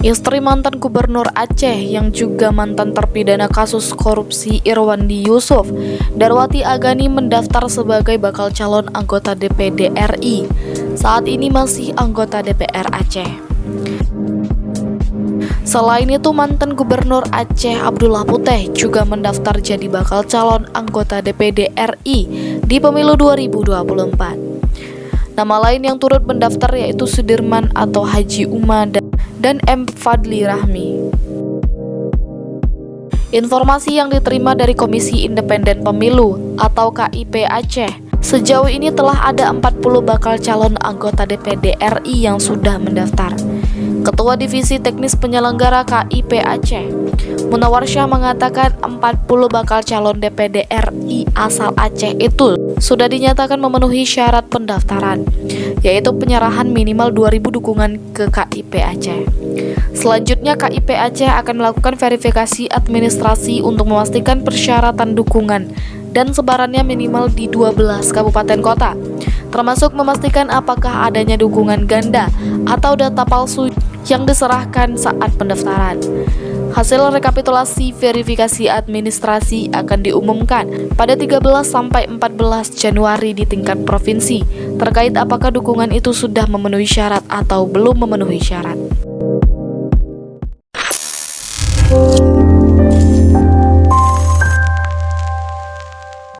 Istri mantan Gubernur Aceh yang juga mantan terpidana kasus korupsi Irwandi Yusuf, Darwati Agani, mendaftar sebagai bakal calon anggota DPD RI. Saat ini masih anggota DPR Aceh. Selain itu, mantan Gubernur Aceh Abdullah Puteh juga mendaftar jadi bakal calon anggota DPD RI di pemilu 2024. Nama lain yang turut mendaftar yaitu Sudirman atau Haji Uma dan M. Fadli Rahmi. Informasi yang diterima dari Komisi Independen Pemilu atau KIP Aceh, sejauh ini telah ada 40 bakal calon anggota DPD RI yang sudah mendaftar. Ketua Divisi Teknis Penyelenggara KIP Aceh, Munawar Syah, mengatakan 40 bakal calon DPD RI asal Aceh itu sudah dinyatakan memenuhi syarat pendaftaran, yaitu penyerahan minimal 2.000 dukungan ke KIP Aceh. Selanjutnya, KIP Aceh akan melakukan verifikasi administrasi untuk memastikan persyaratan dukungan dan sebarannya minimal di 12 kabupaten kota, termasuk memastikan apakah adanya dukungan ganda atau data palsu yang diserahkan saat pendaftaran. Hasil rekapitulasi verifikasi administrasi akan diumumkan pada 13 sampai 14 Januari di tingkat provinsi terkait apakah dukungan itu sudah memenuhi syarat atau belum memenuhi syarat.